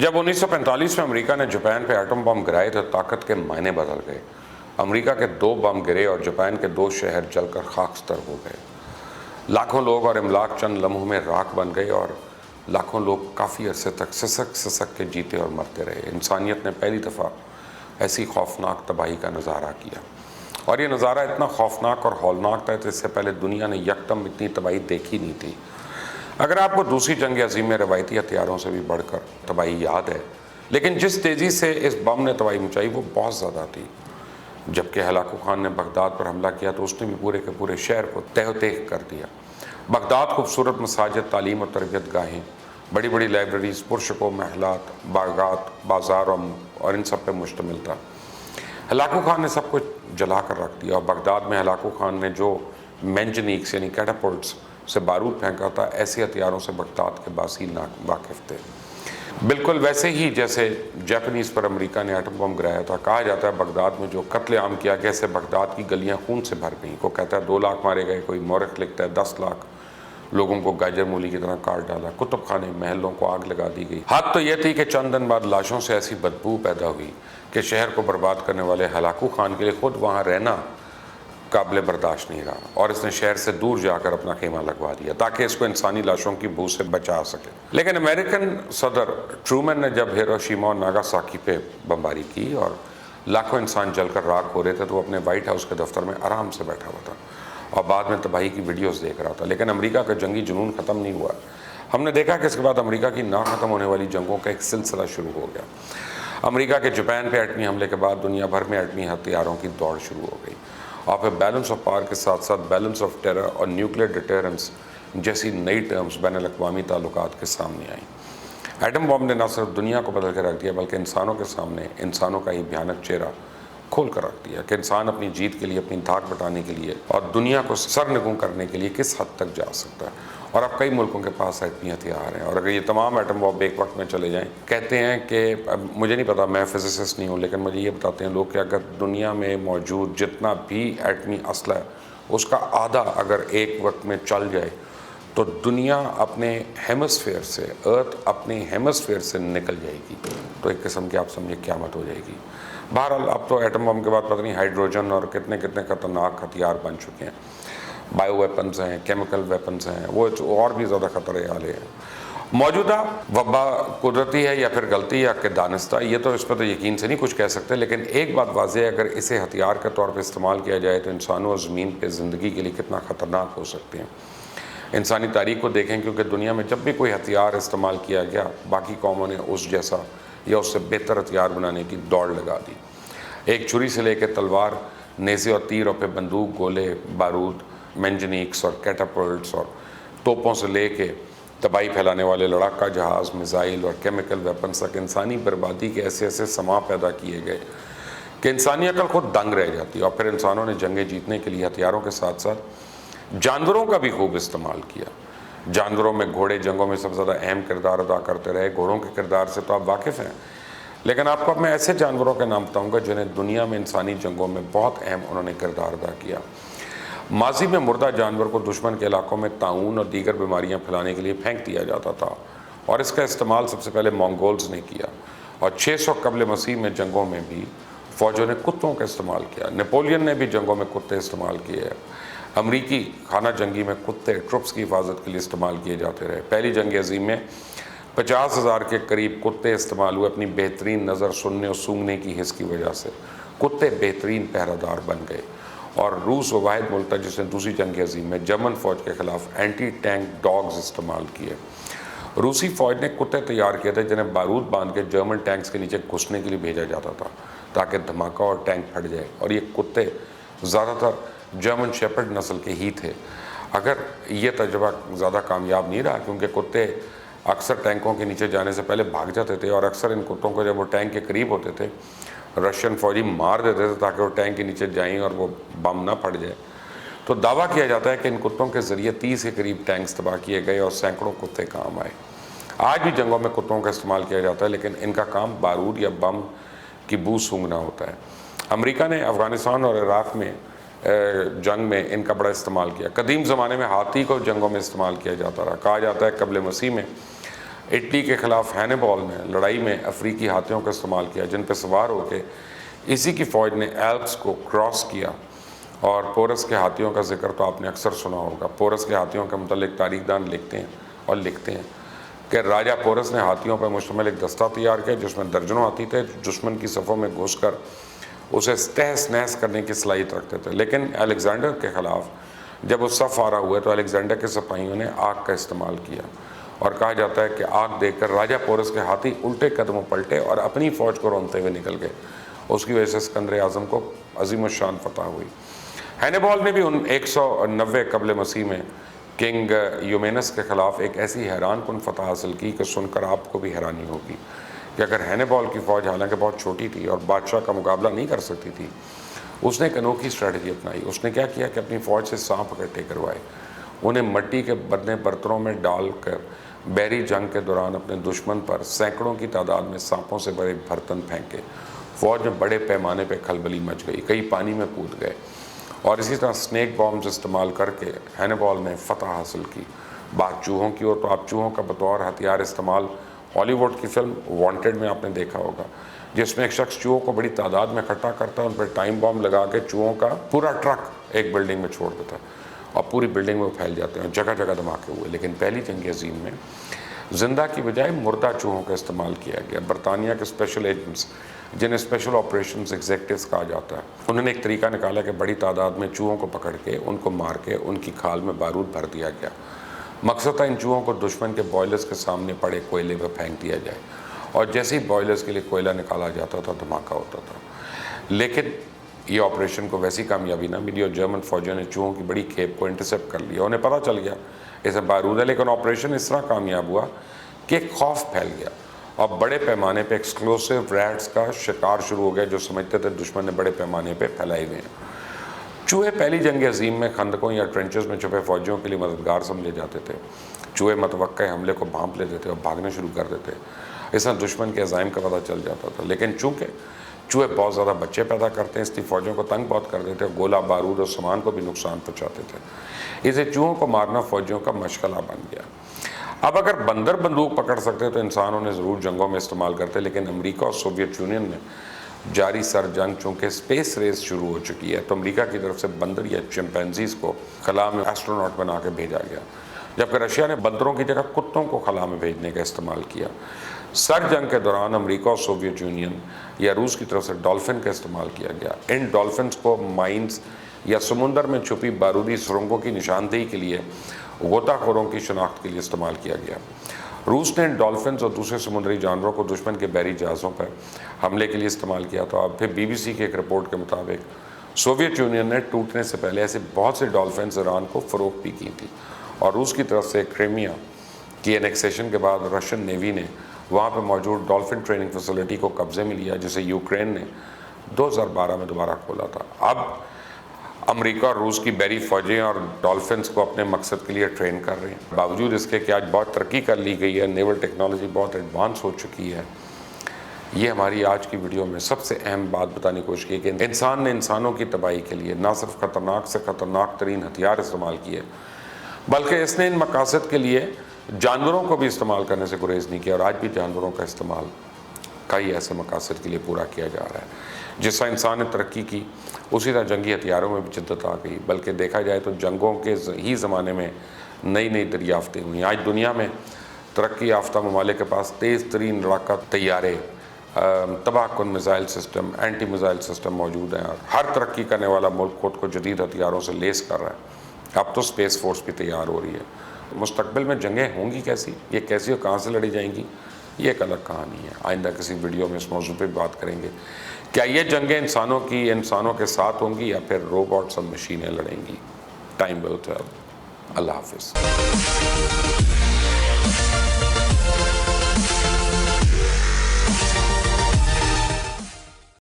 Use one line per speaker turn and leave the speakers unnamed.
جب 1945 میں امریکہ نے جاپان پہ ایٹم بم گرائے تو طاقت کے معنی بدل گئے۔ امریکہ کے 2 بم گرے اور جاپان کے 2 شہر جل کر خاکستر ہو گئے۔ لاکھوں لوگ اور املاک چند لمحوں میں راکھ بن گئے اور لاکھوں لوگ کافی عرصے تک سسک کے جیتے اور مرتے رہے۔ انسانیت نے پہلی دفعہ ایسی خوفناک تباہی کا نظارہ کیا، اور یہ نظارہ اتنا خوفناک اور ہولناک تھا کہ اس سے پہلے دنیا نے یکدم اتنی تباہی دیکھی نہیں تھی۔ اگر آپ کو دوسری جنگ عظیم میں روایتی ہتھیاروں سے بھی بڑھ کر تباہی یاد ہے، لیکن جس تیزی سے اس بم نے تباہی مچائی وہ بہت زیادہ تھی۔ جبکہ ہلاکو خان نے بغداد پر حملہ کیا تو اس نے بھی پورے کے پورے شہر کو تہہ و تیغ کر دیا۔ بغداد خوبصورت مساجد، تعلیم اور تربیت گاہیں، بڑی بڑی لائبریریز، پرشکو محلات، باغات، بازار اور ان سب پہ مشتمل تھا۔ ہلاکو خان نے سب کچھ جلا کر رکھ دیا، اور بغداد میں ہلاکو خان نے جو مینجنیکس یعنی کیٹاپلٹس سے بارود پھینکا تھا، ایسے ہتھیاروں سے بغداد کے باسی واقف تھے۔ بالکل ویسے ہی جیسے جاپانیز پر امریکہ نے ایٹم بم گرایا تھا۔ کہا جاتا ہے بغداد میں جو قتل عام کیا گیا، اسے بغداد کی گلیاں خون سے بھر گئیں۔ کوئی کہتا ہے 2 لاکھ مارے گئے، کوئی مورخ لکھتا ہے 10 لاکھ لوگوں کو گاجر مولی کی طرح کاٹ ڈالا، کتب خانے محلوں کو آگ لگا دی گئی۔ حد تو یہ تھی کہ چند دن بعد لاشوں سے ایسی بدبو پیدا ہوئی کہ شہر کو برباد کرنے والے ہلاکو خان کے لیے خود وہاں رہنا قابل برداشت نہیں رہا، اور اس نے شہر سے دور جا کر اپنا خیمہ لگوا دیا تاکہ اس کو انسانی لاشوں کی بو سے بچا سکے۔ لیکن امریکن صدر ٹرومن نے جب ہیروشیما اور ناگاساکی پہ بمباری کی اور لاکھوں انسان جل کر راکھ ہو رہے تھے تو وہ اپنے وائٹ ہاؤس کے دفتر میں آرام سے بیٹھا ہوا تھا اور بعد میں تباہی کی ویڈیوز دیکھ رہا تھا۔ لیکن امریکہ کا جنگی جنون ختم نہیں ہوا۔ ہم نے دیکھا کہ اس کے بعد امریکہ کی نہ ختم ہونے والی جنگوں کا ایک سلسلہ شروع ہو گیا۔ امریکہ کے جاپان پہ ایٹمی حملے کے بعد دنیا بھر میں ایٹمی ہتھیاروں کی دوڑ شروع ہو گئی، اور پھر بیلنس آف پاور کے ساتھ ساتھ بیلنس آف ٹیرر اور نیوکلیئر ڈیٹرنس جیسی نئی ٹرمز بین الاقوامی تعلقات کے سامنے آئیں۔ ایٹم بم نے نہ صرف دنیا کو بدل کے رکھ دیا بلکہ انسانوں کے سامنے انسانوں کا ہی بھیانک چہرہ کھول کر رکھ دیا کہ انسان اپنی جیت کے لیے، اپنی دھاک بٹانے کے لیے اور دنیا کو سرنگوں کرنے کے لیے کس حد تک جا سکتا ہے۔ اور اب کئی ملکوں کے پاس ایٹمی ہتھیار ہیں، اور اگر یہ تمام ایٹم بم ایک وقت میں چلے جائیں، کہتے ہیں کہ مجھے نہیں پتا، میں فزسسٹ نہیں ہوں، لیکن مجھے یہ بتاتے ہیں لوگ کہ اگر دنیا میں موجود جتنا بھی ایٹمی اسلحہ ہے اس کا آدھا اگر ایک وقت میں چل جائے تو دنیا اپنے ہیمسفیئر سے، ارتھ اپنے ہیمسفیئر سے نکل جائے گی، تو ایک قسم کی آپ سمجھے قیامت ہو جائے گی۔ بہرحال اب تو ایٹم بم کے بعد پتہ نہیں ہائیڈروجن اور کتنے خطرناک ہتھیار بن چکے ہیں، بائیو ویپنز ہیں، کیمیکل ویپنز ہیں، وہ اور بھی زیادہ خطرے والے ہیں۔ موجودہ وبا قدرتی ہے یا پھر غلطی یا کہ دانستہ، یہ تو اس پہ تو یقین سے نہیں کچھ کہہ سکتے، لیکن ایک بات واضح ہے، اگر اسے ہتھیار کے طور پہ استعمال کیا جائے تو انسانوں اور زمین پہ زندگی کے لیے کتنا خطرناک ہو سکتے ہیں۔ انسانی تاریخ کو دیکھیں، کیونکہ دنیا میں جب بھی کوئی ہتھیار استعمال کیا گیا باقی قوموں نے اس جیسا یا اس سے بہتر ہتھیار بنانے کی دوڑ لگا دی۔ ایک چھری سے لے کے تلوار، نیزے اور تیر، اور پھر بندوق، گولے، بارود، مینجنیکس اور کیٹاپلٹس، اور توپوں سے لے کے تباہی پھیلانے والے لڑاکا جہاز، میزائل اور کیمیکل ویپنز تک انسانی بربادی کے ایسے سماں پیدا کیے گئے کہ انسانی عقل خود دنگ رہ جاتی ہے۔ اور پھر انسانوں نے جنگیں جیتنے کے لیے ہتھیاروں کے ساتھ ساتھ جانوروں کا بھی خوب استعمال کیا۔ جانوروں میں گھوڑے جنگوں میں سب سے زیادہ اہم کردار ادا کرتے رہے۔ گھوڑوں کے کردار سے تو آپ واقف ہیں، لیکن آپ کو اب میں ایسے جانوروں کے نام بتاؤں گا جنہیں دنیا میں انسانی جنگوں میں بہت اہم انہوں نے کردار ادا کیا۔ ماضی میں مردہ جانور کو دشمن کے علاقوں میں طاعون اور دیگر بیماریاں پھیلانے کے لیے پھینک دیا جاتا تھا، اور اس کا استعمال سب سے پہلے مونگولز نے کیا، اور 600 قبل مسیح میں جنگوں میں بھی فوجوں نے کتوں کا استعمال کیا۔ نیپولین نے بھی جنگوں میں کتے استعمال کیے ہیں۔ امریکی خانہ جنگی میں کتے ٹرپس کی حفاظت کے لیے استعمال کیے جاتے رہے۔ پہلی جنگ عظیم میں 50,000 کے قریب کتے استعمال ہوئے۔ اپنی بہترین نظر، سننے اور سونگھنے کی حس کی وجہ سے کتے بہترین پہرہ دار بن گئے، اور روس وہ واحد ملک تھا جس نے دوسری جنگ عظیم میں جرمن فوج کے خلاف اینٹی ٹینک ڈاگز استعمال کیے۔ روسی فوج نے کتے تیار کیے تھے جنہیں بارود باندھ کے جرمن ٹینکس کے نیچے گھسنے کے لیے بھیجا جاتا تھا تاکہ دھماکہ اور ٹینک پھٹ جائے، اور یہ کتے زیادہ تر جرمن شیپرڈ نسل کے ہی تھے۔ اگر یہ تجربہ زیادہ کامیاب نہیں رہا، کیونکہ کتے اکثر ٹینکوں کے نیچے جانے سے پہلے بھاگ جاتے تھے، اور اکثر ان کتوں کو جب وہ ٹینک کے قریب ہوتے تھے رشین فوجی مار دیتے تھے تاکہ وہ ٹینک کے نیچے جائیں اور وہ بم نہ پھٹ جائے۔ تو دعویٰ کیا جاتا ہے کہ ان کتوں کے ذریعے 30 کے قریب ٹینکس تباہ کیے گئے اور سینکڑوں کتے کام آئے۔ آج بھی جنگوں میں کتوں کا استعمال کیا جاتا ہے، لیکن ان کا کام بارود یا بم کی بو سونگھنا ہوتا ہے۔ امریکہ نے افغانستان اور عراق میں جنگ میں ان کا بڑا استعمال کیا۔ قدیم زمانے میں ہاتھی کو جنگوں میں استعمال کیا جاتا رہا۔ کہا جاتا ہے قبل مسیح میں اٹلی کے خلاف ہینیبال نے لڑائی میں افریقی ہاتھیوں کا استعمال کیا جن پہ سوار ہو کے اسی کی فوج نے ایلپس کو کراس کیا. اور پورس کے ہاتھیوں کا ذکر تو آپ نے اکثر سنا ہوگا. پورس کے ہاتھیوں کے متعلق تاریخ دان لکھتے ہیں کہ راجہ پورس نے ہاتھیوں پر مشتمل ایک دستہ تیار کیا جس میں درجنوں ہاتھی تھے دشمن کی صفوں میں گھس کر اسے تہس نہس کرنے کی صلاحیت رکھتے تھے. لیکن الیگزینڈر کے خلاف جب وہ صف آرا ہوئے تو الیگزینڈر کے سپاہیوں نے آگ کا استعمال کیا اور کہا جاتا ہے کہ آگ دیکھ کر راجہ پورس کے ہاتھی الٹے قدموں پلٹے اور اپنی فوج کو رونتے ہوئے نکل گئے. اس کی وجہ سے اسکندر اعظم کو عظیم الشان فتح ہوئی. ہینیبال نے بھی 190 قبل مسیح میں کنگ یومینس کے خلاف ایک ایسی حیران کن فتح حاصل کی کہ سن کر آپ کو بھی حیرانی ہوگی کہ اگر ہینیبال کی فوج حالانکہ بہت چھوٹی تھی اور بادشاہ کا مقابلہ نہیں کر سکتی تھی, اس نے ایک انوکھی اسٹریٹجی اپنائی. اس نے کیا کیا کہ اپنی فوج سے سانپ اکٹھے کروائے, انہیں مٹی کے بنے برتنوں میں ڈال کر بحری جنگ کے دوران اپنے دشمن پر سینکڑوں کی تعداد میں سانپوں سے بڑے برتن پھینکے. فوج میں بڑے پیمانے پہ کھلبلی مچ گئی, کئی پانی میں کود گئے اور اسی طرح سنیک بامز استعمال کر کے ہینیبال نے فتح حاصل کی. بات چوہوں کی ہو تو آپ چوہوں کا بطور ہتھیار استعمال ہالی ووڈ کی فلم وانٹیڈ میں آپ نے دیکھا ہوگا, جس میں ایک شخص چوہوں کو بڑی تعداد میں اکٹھا کرتا ہے, ان پر ٹائم بام لگا کے چوہوں کا پورا ٹرک ایک بلڈنگ میں چھوڑ دیتا ہے اور پوری بلڈنگ میں وہ پھیل جاتے ہیں, جگہ جگہ دھماکے ہوئے. لیکن پہلی جنگ عظیم میں زندہ کی بجائے مردہ چوہوں کا استعمال کیا گیا. برطانیہ کے اسپیشل ایجنٹس جنہیں اسپیشل آپریشنز ایگزیکٹوز کہا جاتا ہے, انہوں نے ایک طریقہ نکالا کہ بڑی تعداد میں چوہوں کو پکڑ کے ان کو مار کے ان کی کھال میں بارود بھر دیا گیا. مقصد تھا ان چوہوں کو دشمن کے بوائلرز کے سامنے پڑے کوئلے پہ پھینک دیا جائے اور جیسے ہی بوائلرز کے لیے کوئلہ نکالا جاتا تھا دھماکہ ہوتا تھا. لیکن یہ آپریشن کو ویسی کامیابی نہ ملی اور جرمن فوجیوں نے چوہوں کی بڑی کھیپ کو انٹرسیپٹ کر لیا. انہیں پتہ چل گیا اسے بارود ہے, لیکن آپریشن اس طرح کامیاب ہوا کہ ایک خوف پھیل گیا اور بڑے پیمانے پہ ایکسکلوسیو ریٹس کا شکار شروع ہو گیا جو سمجھتے تھے دشمن نے بڑے پیمانے پہ پھیلائے ہوئے ہیں. چوہے پہلی جنگ عظیم میں خندقوں یا ٹرنچز میں چھپے فوجیوں کے لیے مددگار سمجھے جاتے تھے. چوہے متوقع حملے کو بھانپ لیتے تھے اور بھاگنے شروع کر دیتے, اس طرح دشمن کے عزائم کا پتہ چل جاتا تھا. لیکن چونکہ چوہے بہت زیادہ بچے پیدا کرتے ہیں اس لیے فوجوں کو تنگ بہت کر دیتے اور گولہ بارود اور سامان کو بھی نقصان پہنچاتے تھے. اسے چوہوں کو مارنا فوجیوں کا مشغلہ بن گیا. اب اگر بندر بندوق پکڑ سکتے تو انسانوں نے ضرور جنگوں میں استعمال کرتے, لیکن امریکہ اور سوویت یونین نے جاری سر جنگ چونکہ اسپیس ریس شروع ہو چکی ہے تو امریکہ کی طرف سے بندر یا چمپینزیز کو خلا میں ایسٹروناٹ بنا کے بھیجا گیا, جبکہ رشیا نے بندروں کی جگہ کتوں کو خلا میں بھیجنے کا استعمال کیا. سر جنگ کے دوران امریکہ اور سوویت یونین یا روس کی طرف سے ڈولفن کا استعمال کیا گیا. ان ڈولفنز کو مائنز یا سمندر میں چھپی بارودی سرنگوں کی نشاندہی کے لیے غوطہ خوروں کی شناخت کے لیے استعمال کیا گیا. روس نے ڈولفنز اور دوسرے سمندری جانوروں کو دشمن کے بحری جہازوں پر حملے کے لیے استعمال کیا تھا. اور پھر بی بی سی کی ایک رپورٹ کے مطابق سوویت یونین نے ٹوٹنے سے پہلے ایسے بہت سے ڈولفنز ایران کو فروخت بھی کی تھی. اور روس کی طرف سے کرائمیا کی انیکسیشن کے بعد رشین نیوی نے وہاں پہ موجود ڈولفن ٹریننگ فیسلٹی کو قبضے میں لیا جسے یوکرین نے 2012 میں دوبارہ کھولا تھا. اب امریکہ اور روس کی بحری فوجیں اور ڈولفنز کو اپنے مقصد کے لیے ٹرین کر رہے ہیں. باوجود اس کے کہ آج بہت ترقی کر لی گئی ہے, نیول ٹیکنالوجی بہت ایڈوانس ہو چکی ہے. یہ ہماری آج کی ویڈیو میں سب سے اہم بات بتانے کی کوشش کی کہ انسان نے انسانوں کی تباہی کے لیے نہ صرف خطرناک سے خطرناک ترین ہتھیار استعمال کیے بلکہ اس نے ان مقاصد کے لیے جانوروں کو بھی استعمال کرنے سے گریز نہیں کیا. اور آج بھی جانوروں کا استعمال کئی ایسے مقاصد کے لیے پورا کیا جا رہا ہے. جس طرح انسان نے ترقی کی اسی طرح جنگی ہتھیاروں میں بھی جدت آ گئی, بلکہ دیکھا جائے تو جنگوں کے ہی زمانے میں نئی نئی دریافتیں ہوئیں. آج دنیا میں ترقی یافتہ ممالک کے پاس تیز ترین لڑاکا طیارے, تباہ کن missile system, anti missile system موجود ہیں. اور ہر ترقی کرنے والا ملک خود کو جدید ہتھیاروں سے لیس کر رہا ہے. اب تو اسپیس فورس بھی تیار ہو رہی ہے. مستقبل میں جنگیں ہوں گی کیسی, یہ کیسی اور کہاں سے لڑی جائیں گی, یہ ایک الگ کہانی ہے. آئندہ کسی ویڈیو میں اس موضوع پہ بات کریں گے. کیا یہ جنگیں انسانوں کے ساتھ ہوں گی یا پھر روبوٹس اور مشینیں لڑیں گی؟ Time will tell. اللہ حافظ.